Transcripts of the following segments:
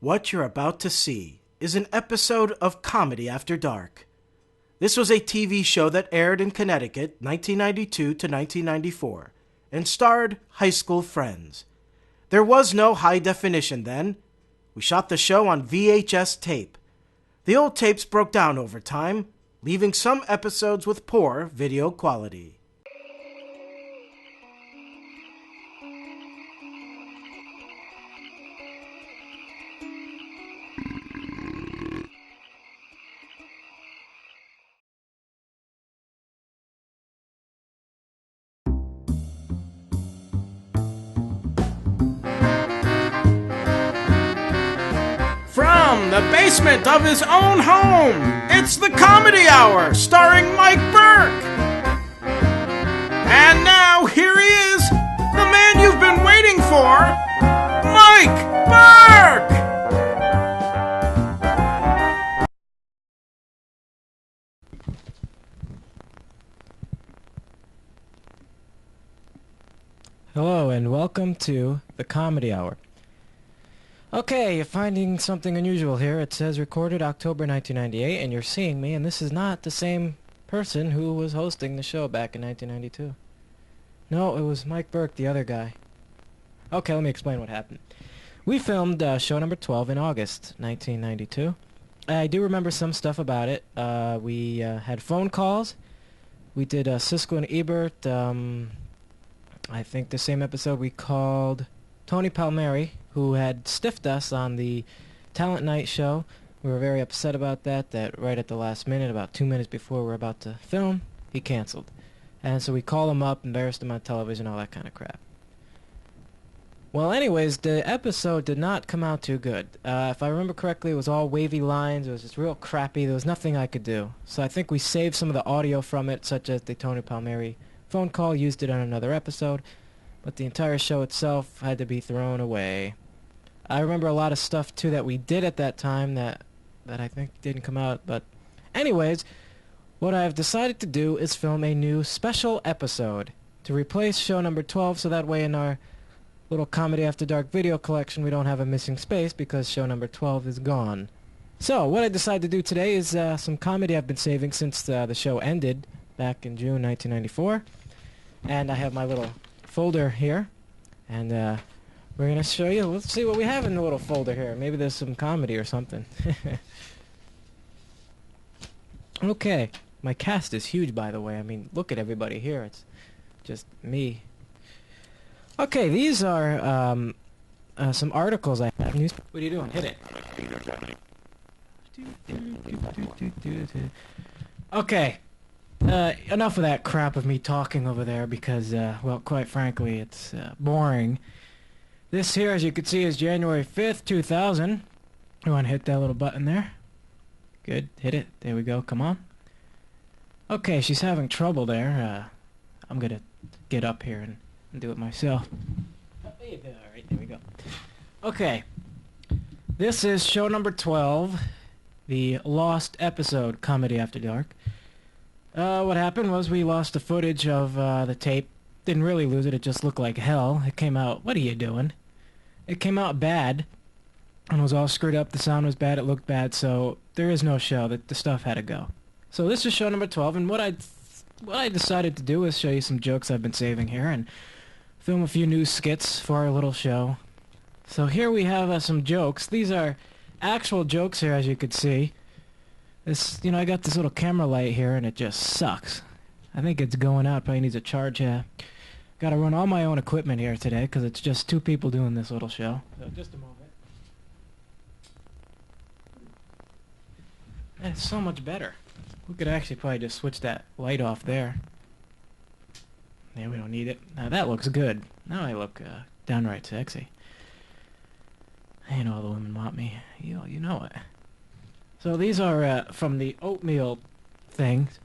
What you're about to see is an episode of Comedy After Dark. This was a TV show that aired in Connecticut 1992 to 1994 and starred high school friends. There was no high definition then. We shot the show on VHS tape. The old tapes broke down over time, leaving some episodes with poor video quality. From the basement of his own home, it's the Comedy Hour, starring Mike Burke. And now, here he is, the man you've been waiting for, Mike Burke! Hello, and welcome to the Comedy Hour. Okay, you're finding something unusual here. It says recorded October 1998, and you're seeing me, and this is not the same person who was hosting the show back in 1992. No, it was Mike Burke, the other guy. Okay, let me explain what happened. We filmed show number 12 in August 1992. I do remember some stuff about it. We had phone calls. We did Siskel and Ebert. I think the same episode we called Tony Palmieri, who had stiffed us on the Talent Night show. We were very upset about that right at the last minute, about 2 minutes before we were about to film, he canceled. And so we called him up, embarrassed him on television, all that kind of crap. Well, anyways, the episode did not come out too good. If I remember correctly, it was all wavy lines. It was just real crappy. There was nothing I could do. So I think we saved some of the audio from it, such as the Tony Palmieri phone call, used it on another episode. But the entire show itself had to be thrown away. I remember a lot of stuff, too, that we did at that time that I think didn't come out. But anyways, what I've decided to do is film a new special episode to replace show number 12, so that way in our little Comedy After Dark video collection we don't have a missing space because show number 12 is gone. So what I decided to do today is some comedy I've been saving since the show ended back in June 1994. And I have my little folder here, and we're going to show you. Let's see what we have in the little folder here. Maybe there's some comedy or something. Okay, my cast is huge, by the way. I mean, look at everybody here. It's just me. Okay, these are some articles I have. What are you doing? Hit it. Okay. Enough of that crap of me talking over there because, well, quite frankly, it's boring. This here, as you can see, is January 5th, 2000. You want to hit that little button there? Good. Hit it. There we go. Come on. Okay, she's having trouble there. I'm going to get up here and do it myself. Alright, there we go. Okay. This is show number 12, the lost episode, Comedy After Dark. What happened was we lost the footage of the tape. Didn't really lose it, it just looked like hell. It came out, what are you doing? It came out bad, and was all screwed up. The sound was bad, it looked bad, so there is no show. The stuff had to go. So this is show number 12, and what I decided to do is show you some jokes I've been saving here, and film a few new skits for our little show. So here we have some jokes. These are actual jokes here, as you could see. This, I got this little camera light here, and it just sucks. I think it's going out. Probably needs a charge. Got to run all my own equipment here today, because it's just two people doing this little show. So just a moment. It's so much better. We could actually probably just switch that light off there. Yeah, we don't need it. Now that looks good. Now I look downright sexy. You know all the women want me. You know it. So these are from the oatmeal things,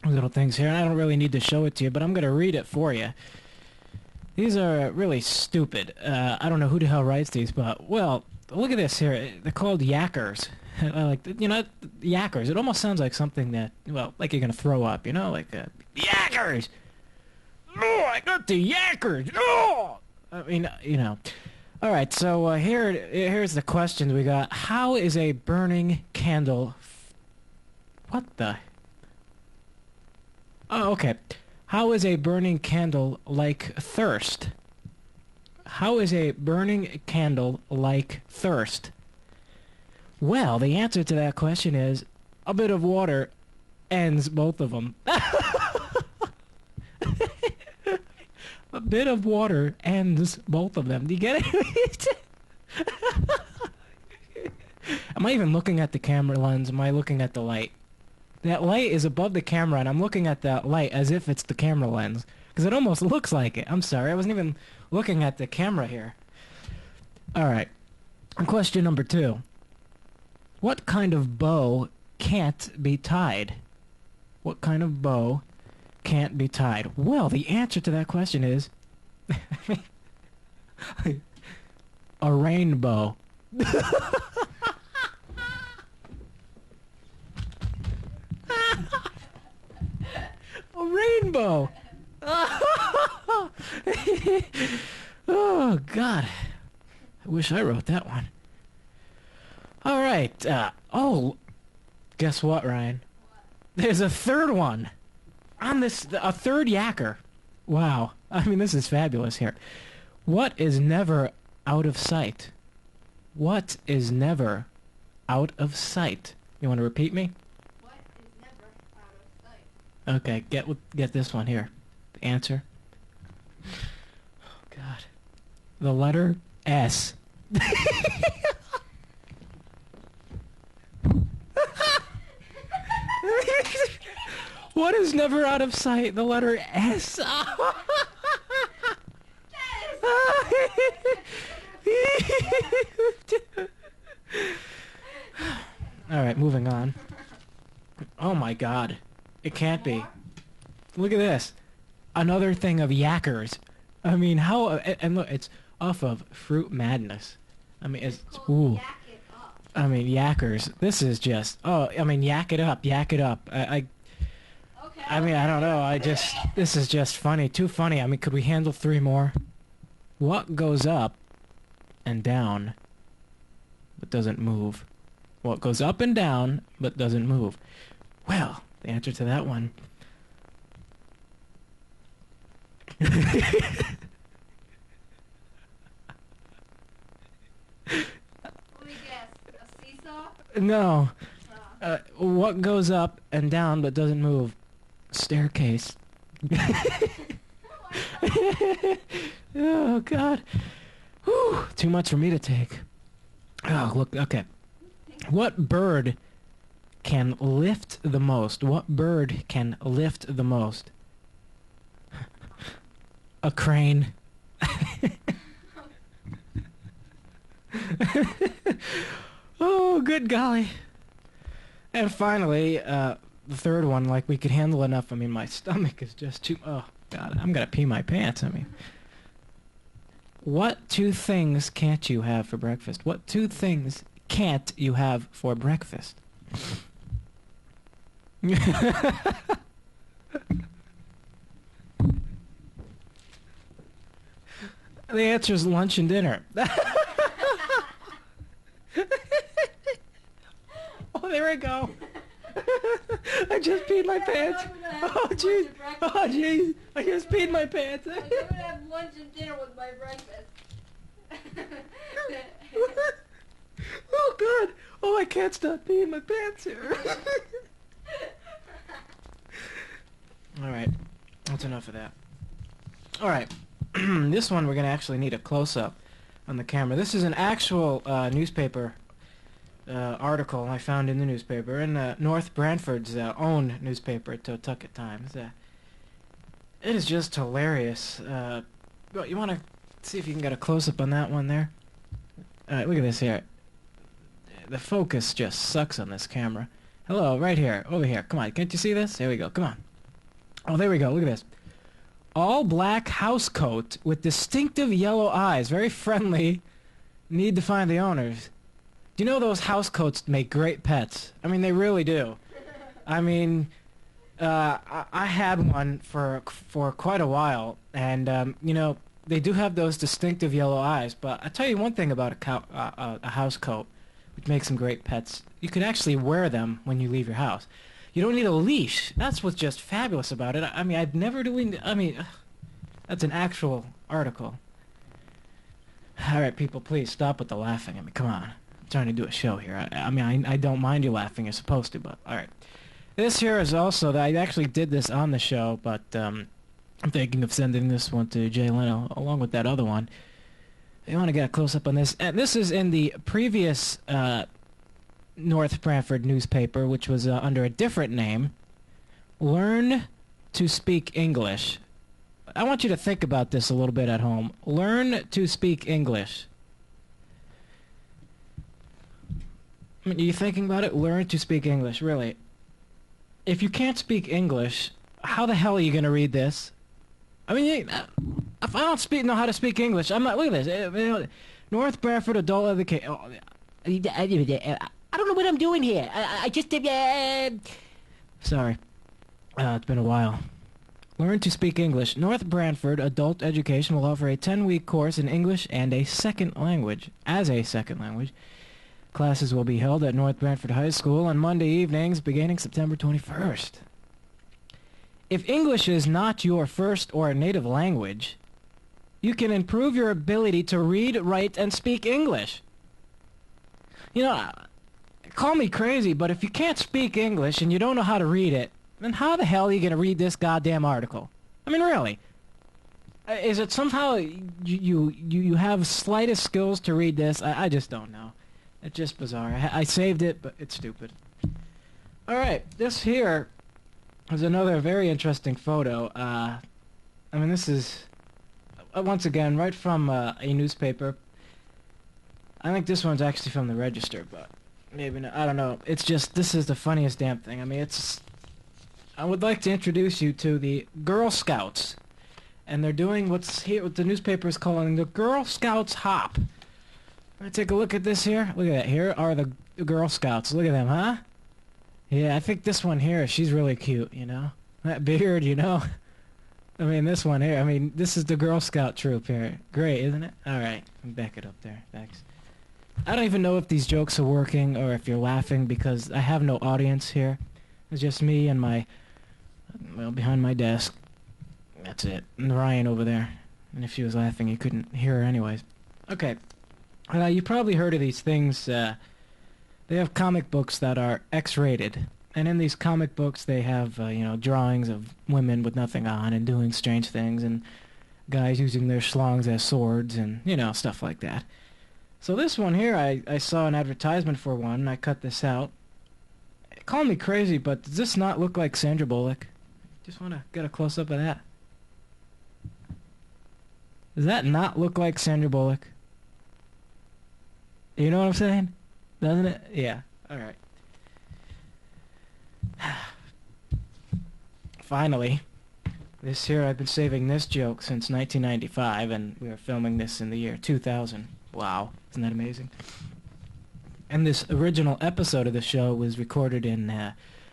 little things here, and I don't really need to show it to you, but I'm going to read it for you. These are really stupid. I don't know who the hell writes these, but, well, look at this here. They're called yackers. Like, yackers. It almost sounds like something that, well, like you're going to throw up, like, yackers! Oh, I got the yackers! Oh! I mean, All right, so here's the questions we got. How is a burning candle... What the... Oh, okay. How is a burning candle like thirst? How is a burning candle like thirst? Well, the answer to that question is a bit of water ends both of them. A bit of water ends both of them. Do you get it? Am I even looking at the camera lens? Am I looking at the light? That light is above the camera, and I'm looking at that light as if it's the camera lens. Because it almost looks like it. I'm sorry, I wasn't even looking at the camera here. Alright. Question number 2. What kind of bow can't be tied? What kind of bow can't be tied? Well, the answer to that question is... a rainbow. A rainbow. Oh, God. I wish I wrote that one. All right. Oh, guess what, Ryan? There's a third one. On this, a third yacker. Wow. I mean, this is fabulous here. What is never out of sight? What is never out of sight? You want to repeat me? What is never out of sight? Okay, get this one here. The answer. Oh, God. The letter S. What is never out of sight? The letter S. Alright, moving on. Oh my God. It can't be. Look at this. Another thing of yackers. I mean, how... And look, it's off of Fruit Madness. I mean, it's... Ooh. Yak it up. I mean, yackers. This is just... Oh, I mean, yak it up, yak it up. Okay. I mean, I don't know. This is just funny. Too funny. I mean, could we handle 3 more? What goes up and down but doesn't move? What goes up and down but doesn't move? Well, the answer to that one... Let me guess. A seesaw? No. What goes up and down but doesn't move? Staircase. Oh, God. Whew, too much for me to take. Oh, look, okay. What bird can lift the most? What bird can lift the most? A crane. Oh, good golly. And finally, the third one, like we could handle enough. I mean, my stomach is just too... Oh, God, I'm gonna pee my pants. I mean... What 2 things can't you have for breakfast? What 2 things can't you have for breakfast? The answer is lunch and dinner. Oh, there I go. I just peed my pants. Oh, jeez. Oh, jeez. I just peed my pants. I'm gonna have lunch and dinner with my breakfast. Oh, God. Oh, I can't stop peeing my pants here. All right. That's enough of that. All right. This one we're going to actually need a close-up on the camera. This is an actual newspaper article I found in the newspaper, in North Branford's own newspaper, Totucket Times. It is just hilarious. You want to see if you can get a close-up on that one there? Alright, look at this here. The focus just sucks on this camera. Hello, right here, over here. Come on, can't you see this? There we go, come on. Oh, there we go, look at this. All black housecoat with distinctive yellow eyes, very friendly. Need to find the owners. Do you know those housecoats make great pets? I mean, they really do. I mean, I had one for quite a while, and you know, they do have those distinctive yellow eyes. But I tell you one thing about a house coat, which makes them great pets. You can actually wear them when you leave your house. You don't need a leash. That's what's just fabulous about it. I mean, I've never doing. I mean, that's an actual article. All right, people, please stop with the laughing. I mean, come on. I'm trying to do a show here. I mean, I don't mind you laughing. You're supposed to, but all right. This here is also that I actually did this on the show, but I'm thinking of sending this one to Jay Leno along with that other one. You want to get a close up on this, and this is in the previous North Branford newspaper, which was under a different name. Learn to speak English. I want you to think about this a little bit at home. Learn to speak English. I mean, are you thinking about it? Learn to speak English, really. If you can't speak English, how the hell are you going to read this? I mean, if I don't know how to speak English, I'm not... Look at this. North Branford Adult Education... I don't know what I'm doing here. I just... Sorry. It's been a while. Learn to speak English. North Branford Adult Education will offer a 10-week course in English and a second language. As a second language. Classes will be held at North Branford High School on Monday evenings beginning September 21st. If English is not your first or native language, you can improve your ability to read, write, and speak English. You know, call me crazy, but if you can't speak English and you don't know how to read it, then how the hell are you going to read this goddamn article? I mean, really. Is it somehow you have slightest skills to read this? I just don't know. It's just bizarre. I saved it, but it's stupid. Alright, this here is another very interesting photo. I mean, this is, once again, right from a newspaper. I think this one's actually from the Register, but maybe not. I don't know. It's just, this is the funniest damn thing. I mean, I would like to introduce you to the Girl Scouts. And they're doing what the newspaper is calling the Girl Scouts Hop. Let's take a look at this here. Look at that. Here are the Girl Scouts. Look at them, huh? Yeah, I think this one here, she's really cute, you know? That beard, you know? I mean, this one here, I mean, this is the Girl Scout troop here. Great, isn't it? Alright, back it up there. Thanks. I don't even know if these jokes are working or if you're laughing because I have no audience here. It's just me and behind my desk. That's it. And Ryan over there. And if she was laughing, you couldn't hear her anyways. Okay. You probably heard of these things. They have comic books that are X-rated. And in these comic books, they have, drawings of women with nothing on and doing strange things and guys using their schlongs as swords and, stuff like that. So this one here, I saw an advertisement for one, and I cut this out. Call me crazy, but does this not look like Sandra Bullock? Just want to get a close-up of that. Does that not look like Sandra Bullock? You know what I'm saying? Doesn't it? Yeah. Alright. Finally. This here, I've been saving this joke since 1995, and we are filming this in the year 2000. Wow. Isn't that amazing? And this original episode of the show was recorded in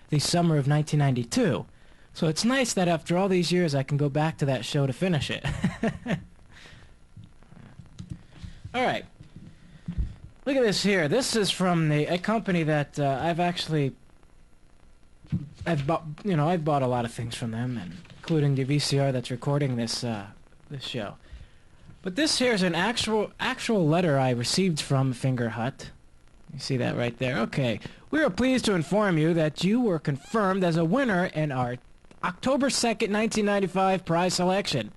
the summer of 1992. So it's nice that after all these years I can go back to that show to finish it. Alright. Look at this here. This is from a company that I've bought a lot of things from them, and including the VCR that's recording this show. But this here is an actual letter I received from Finger Hut. You see that right there? Okay. We are pleased to inform you that you were confirmed as a winner in our October 2nd, 1995 prize selection.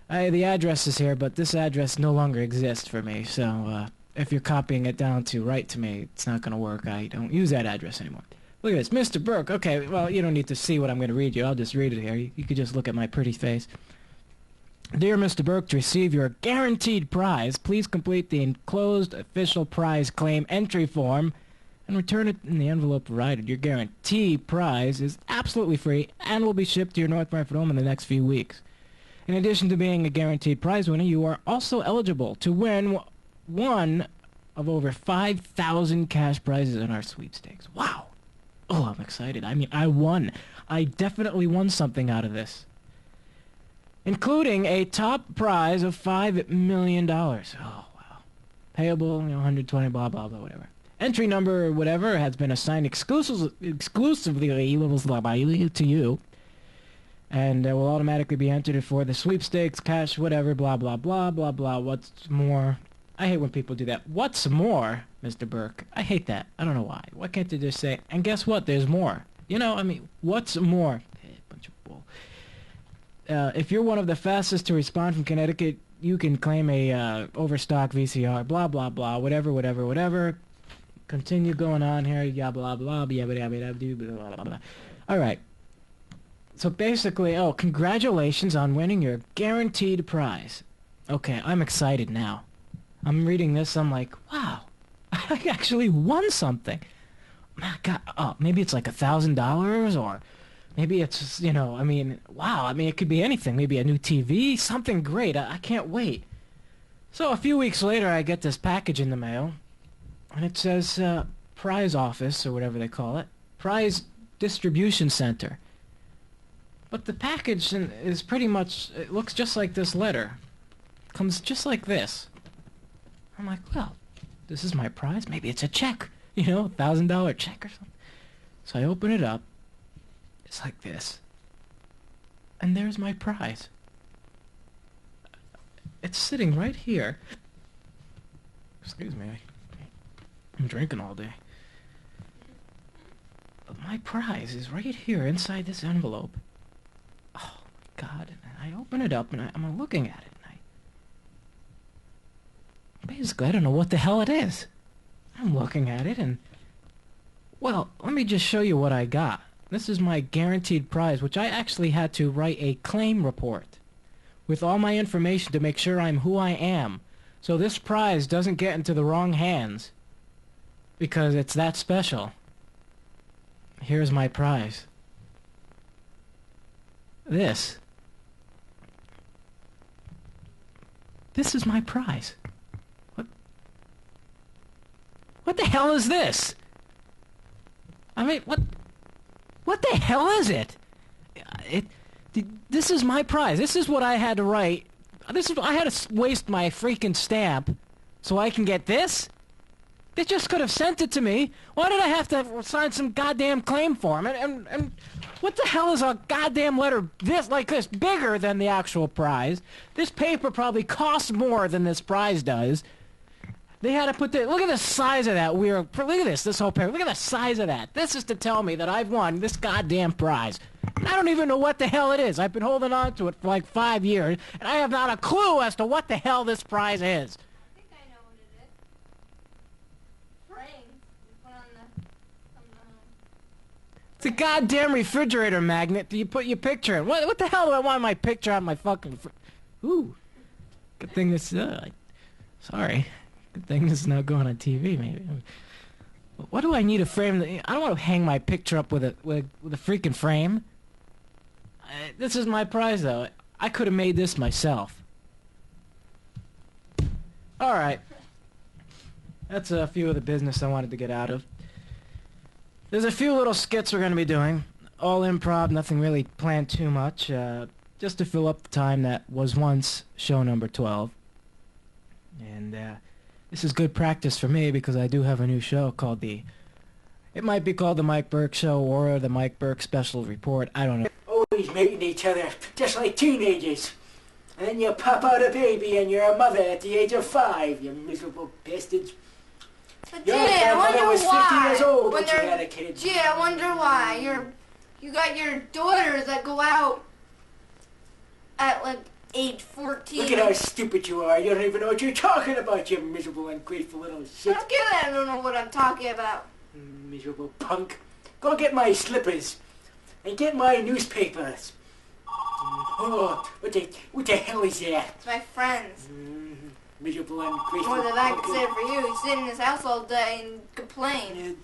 The address is here, but this address no longer exists for me, so if you're copying it down to write to me, it's not going to work. I don't use that address anymore. Look at this. Mr. Burke. Okay, well, you don't need to see what I'm going to read you. I'll just read it here. You could just look at my pretty face. Dear Mr. Burke, to receive your guaranteed prize, please complete the enclosed official prize claim entry form and return it in the envelope provided. Your guarantee prize is absolutely free and will be shipped to your North Branford home in the next few weeks. In addition to being a guaranteed prize winner, you are also eligible to win one of over 5,000 cash prizes in our sweepstakes. Wow. Oh, I'm excited. I mean, I won. I definitely won something out of this. including a top prize of $5 million. Oh, wow. Payable, 120, blah, blah, blah, whatever. Entry number, whatever, has been assigned exclusively to you, and will automatically be entered for the sweepstakes, cash, whatever, blah, blah, blah, blah, blah. What's more? I hate when people do that. What's more, Mr. Burke? I hate that. I don't know why. Why can't they just say, and guess what? There's more. What's more? Bunch of bull. If you're one of the fastest to respond from Connecticut, you can claim a overstock VCR, blah, blah, blah, whatever. Continue going on here, blah, blah, blah, blah, blah, blah, blah, blah, blah. All right. So basically, congratulations on winning your guaranteed prize. Okay, I'm excited now. I'm reading this, I'm like, wow, I actually won something. My God, maybe it's like $1,000, or maybe it's, wow, it could be anything. Maybe a new TV, something great. I can't wait. So a few weeks later, I get this package in the mail, and it says prize office, or whatever they call it, prize distribution center. But the package is pretty much, it looks just like this letter. It comes just like this. I'm like, well, this is my prize. Maybe it's a check, $1,000 check or something. So I open it up. It's like this. And there's my prize. It's sitting right here. Excuse me, I'm drinking all day. But my prize is right here inside this envelope. Oh, my God. And I open it up, and I'm looking at it. Basically, I don't know what the hell it is. I'm looking at it, and... well, let me just show you what I got. This is my guaranteed prize, which I actually had to write a claim report with all my information to make sure I'm who I am. So this prize doesn't get into the wrong hands, because it's that special. Here's my prize. This is my prize. What the hell is this? What the hell is it? This is my prize. This is what I had to write. I had to waste my freaking stamp so I can get this? They just could have sent it to me. Why did I have to sign some goddamn claim form? And what the hell is a goddamn letter this bigger than the actual prize? This paper probably costs more than this prize does. They had to put look at the size of that look at this whole paper. Look at the size of that. This is to tell me that I've won this goddamn prize. And I don't even know what the hell it is. I've been holding on to it for like 5 years, and I have not a clue as to what the hell this prize is. I think I know what it is. Frames. You put on It's a goddamn refrigerator magnet that you put your picture in. What the hell do I want my picture on my fucking... Ooh. Good thing this... sorry. Good thing this is not going on TV, maybe. What do I need a frame? I don't want to hang my picture up with a freaking frame. This is my prize, though. I could have made this myself. All right. That's a few of the business I wanted to get out of. There's a few little skits we're going to be doing. All improv, nothing really planned too much. Just to fill up the time that was once show number 12. And, this is good practice for me because I do have a new show called it might be called the Mike Burke Show or the Mike Burke Special Report. I don't know. Always mating each other, just like teenagers. And then you pop out a baby and you're a mother at the age of 5, you miserable bastards. But Your Jay, I grandmother wonder was 50 why. years old when she had a kid. Jay, I wonder why. You got your daughters that go out at like age 14. Look at how stupid you are. You don't even know what you're talking about, you miserable, ungrateful little shit. Don't get that. I don't know what I'm talking about. Miserable punk. Go get my slippers. And get my newspapers. Oh, what the hell is that? It's my friends. Miserable, ungrateful. More than I can say for you. You sit in this house all day and complain.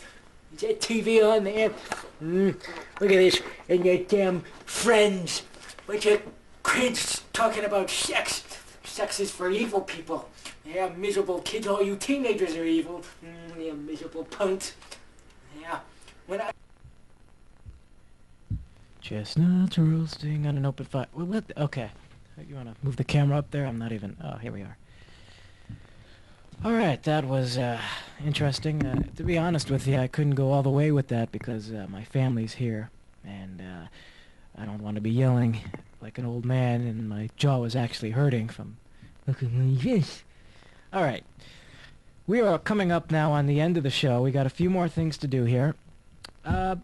Is that TV on there? Look at this. And your damn friends. Bunch of kids talking about sex. Sex is for evil people. Yeah, miserable kids. All you teenagers are evil. You miserable punks. Yeah. When I... Chestnuts roasting on an open fire. Okay. You want to move the camera up there? I'm not even... Oh, here we are. All right, that was interesting. To be honest with you, I couldn't go all the way with that because my family's here, and I don't want to be yelling like an old man, and my jaw was actually hurting from looking like this. All right. We are coming up now on the end of the show. We got a few more things to do here. On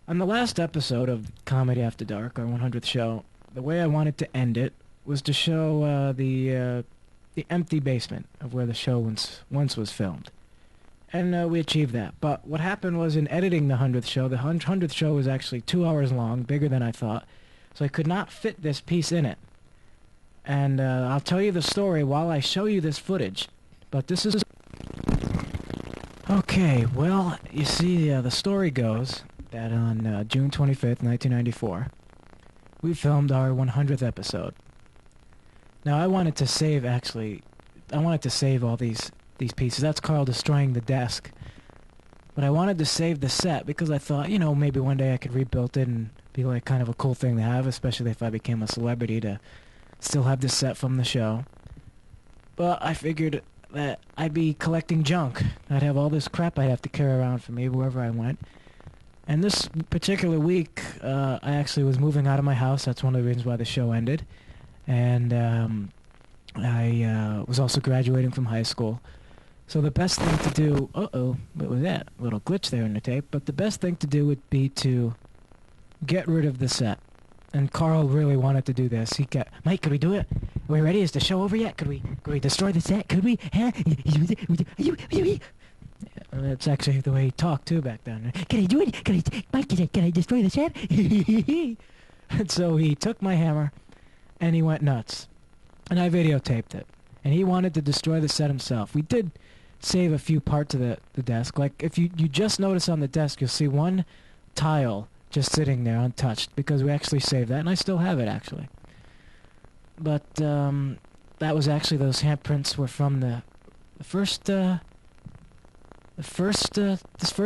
the last episode of Comedy After Dark, our 100th show, the way I wanted to end it was to show the empty basement of where the show once was filmed. And we achieved that. But what happened was in editing the 100th show, the 100th show was actually 2 hours long, bigger than I thought, so I could not fit this piece in it. And I'll tell you the story while I show you this footage. But this is... Okay, well, you see, the story goes that on June 25th, 1994, we filmed our 100th episode. Now, I wanted to save all these pieces. That's Carl destroying the desk. But I wanted to save the set because I thought, you know, maybe one day I could rebuild it and be like kind of a cool thing to have, especially if I became a celebrity, to still have the set from the show. But I figured that I'd be collecting junk. I'd have all this crap I'd have to carry around for me wherever I went. And this particular week, I actually was moving out of my house. That's one of the reasons why the show ended. And I was also graduating from high school. So the best thing to do... Uh-oh, what was that? A little glitch there in the tape. But the best thing to do would be to get rid of the set. And Carl really wanted to do this. Mike, could we do it? Are we ready? Is the show over yet? Could we destroy the set? Could we? Huh? That's actually the way he talked, too, back then. Can I do it? Mike, can I destroy the set? And so he took my hammer, and he went nuts. And I videotaped it. And he wanted to destroy the set himself. We did save a few parts of the desk. Like, if you just notice on the desk, you'll see one tile just sitting there untouched, because we actually saved that, and I still have it, actually. But that was actually, those handprints were from this first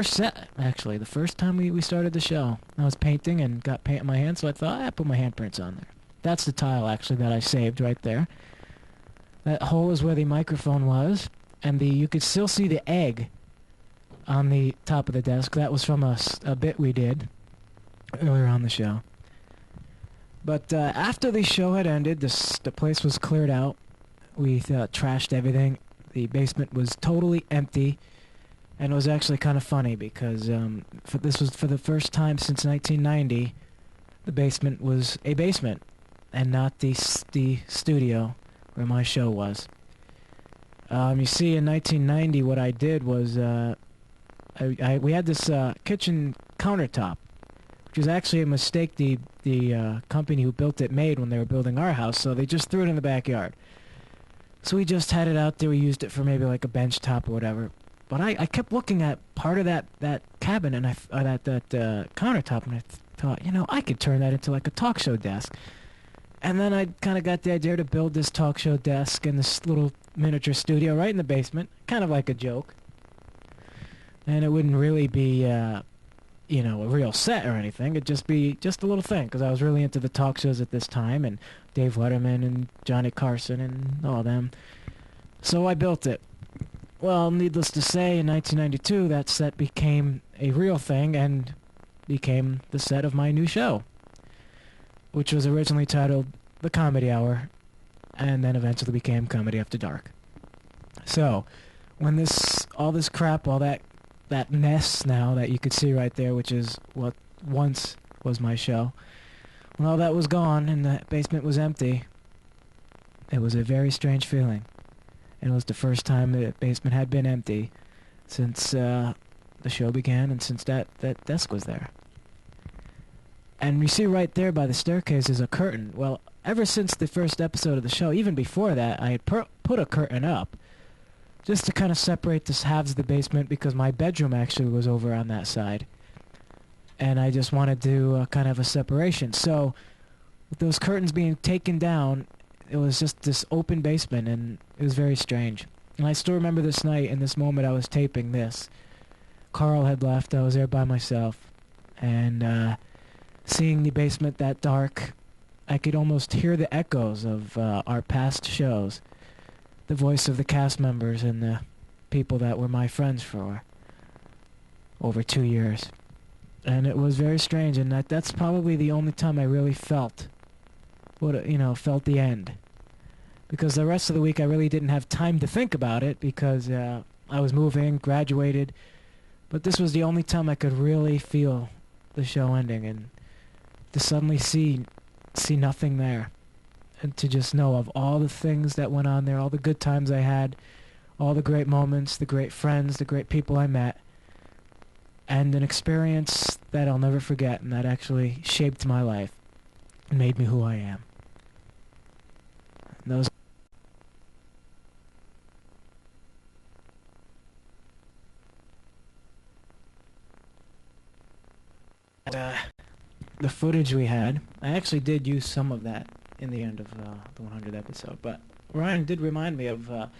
set, actually. The first time we started the show. I was painting and got paint in my hand, so I thought, I put my handprints on there. That's the tile, actually, that I saved right there. That hole is where the microphone was, and you could still see the egg on the top of the desk. That was from a bit we did earlier on the show. But after the show had ended, the place was cleared out. We trashed everything. The basement was totally empty, and it was actually kind of funny because this was for the first time since 1990. The basement was a basement, and not the studio where my show was. You see, in 1990, what I did was we had this kitchen countertop, which was actually a mistake the company who built it made when they were building our house, so they just threw it in the backyard. So we just had it out there. We used it for maybe like a bench top or whatever. But I kept looking at part of that cabin and that countertop, and I thought, you know, I could turn that into like a talk show desk. And then I kind of got the idea to build this talk show desk in this little miniature studio right in the basement, kind of like a joke. And it wouldn't really be, a real set or anything. It'd just be just a little thing, because I was really into the talk shows at this time, and Dave Letterman and Johnny Carson and all them. So I built it. Well, needless to say, in 1992, that set became a real thing and became the set of my new show, which was originally titled The Comedy Hour, and then eventually became Comedy After Dark. So, when all this crap, all that mess now that you could see right there, which is what once was my show, when all that was gone and the basement was empty, it was a very strange feeling. And it was the first time the basement had been empty since the show began and since that desk was there. And you see right there by the staircase is a curtain. Well, ever since the first episode of the show, even before that, I had put a curtain up just to kind of separate the halves of the basement, because my bedroom actually was over on that side. And I just wanted to kind of a separation. So with those curtains being taken down, it was just this open basement, and it was very strange. And I still remember this night, in this moment I was taping this. Carl had left, I was there by myself, and seeing the basement that dark, I could almost hear the echoes of our past shows, the voice of the cast members and the people that were my friends for over 2 years. And it was very strange, and that's probably the only time I really felt felt the end. Because the rest of the week I really didn't have time to think about it because I was moving, graduated. But this was the only time I could really feel the show ending, and to suddenly see nothing there, and to just know of all the things that went on there, all the good times I had, all the great moments, the great friends, the great people I met, and an experience that I'll never forget and that actually shaped my life and made me who I am. And those the footage we had, I actually did use some of that in the end of the 100th episode, but Ryan did remind me of that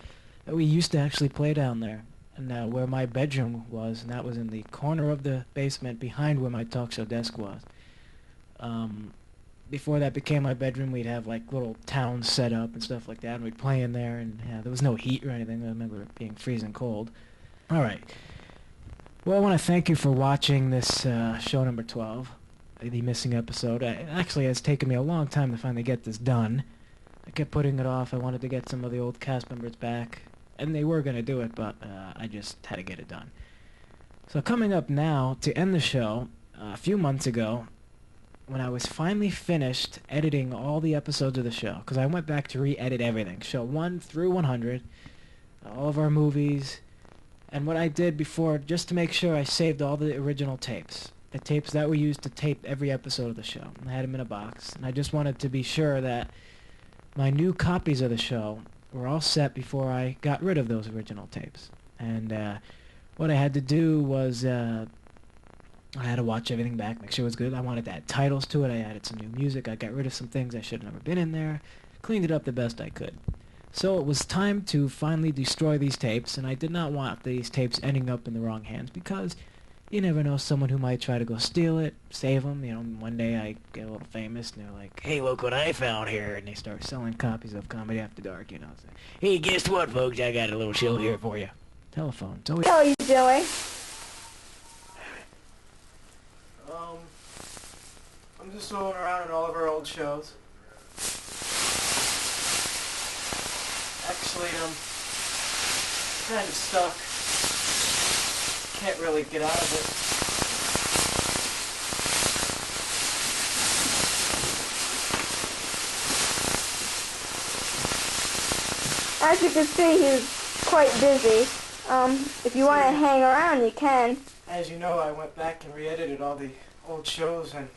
we used to actually play down there, and where my bedroom was, and that was in the corner of the basement behind where my talk show desk was. Before that became my bedroom, we'd have like little towns set up and stuff like that, and we'd play in there, and there was no heat or anything. I remember it being freezing cold. All right. Well, I want to thank you for watching this show number 12, the missing episode. It actually has taken me a long time to finally get this done. I kept putting it off. I wanted to get some of the old cast members back, and they were going to do it, but I just had to get it done. So coming up now, to end the show, a few months ago, when I was finally finished editing all the episodes of the show, because I went back to re-edit everything, show 1 through 100, all of our movies, and what I did before, just to make sure I saved all the original tapes, the tapes that were used to tape every episode of the show. I had them in a box, and I just wanted to be sure that my new copies of the show were all set before I got rid of those original tapes. And what I had to do was I had to watch everything back, make sure it was good. I wanted to add titles to it. I added some new music. I got rid of some things that should have never been in there, cleaned it up the best I could. So it was time to finally destroy these tapes, and I did not want these tapes ending up in the wrong hands because you never know, someone who might try to go steal it, save them. You know, one day I get a little famous, and they're like, "Hey, look what I found here," and they start selling copies of Comedy After Dark, you know. It's like, "Hey, guess what, folks? I got a little show here for you." Telephone. It's always... How are you doing? I'm just rolling around in all of our old shows. Actually, I'm kind of stuck. Can't really get out of it. As you can see, he's quite busy. If you want to hang around, you can. As you know, I went back and re-edited all the old shows, and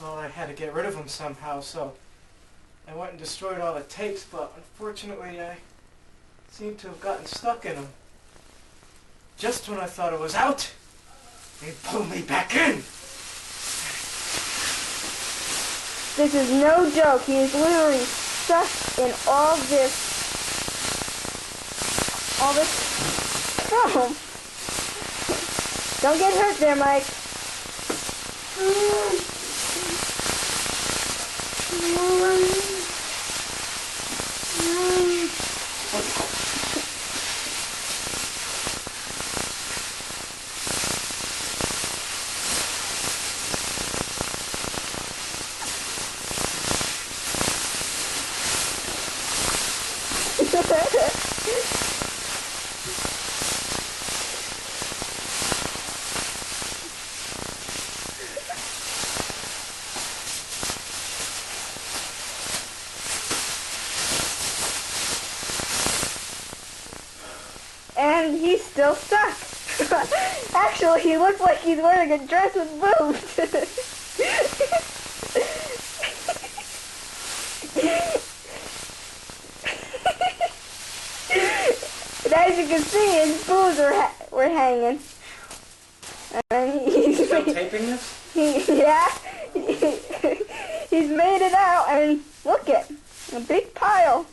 well, I had to get rid of them somehow, so I went and destroyed all the tapes, but unfortunately I seem to have gotten stuck in them. Just when I thought it was out, they pulled me back in. This is no joke. He is literally stuck in all this film. Don't get hurt there, Mike. And he's still stuck. Actually, he looks like he's wearing a dress with boobs. And as you can see, his boobs were hanging. And he's Still taping this? Yeah. He's made it out, and look at a big pile.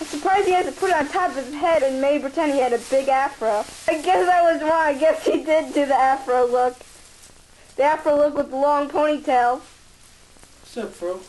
I'm surprised he hasn't put it on top of his head and made pretend he had a big afro. I guess I was wrong. I guess he did do the afro look. The afro look with the long ponytail. What's up, bro?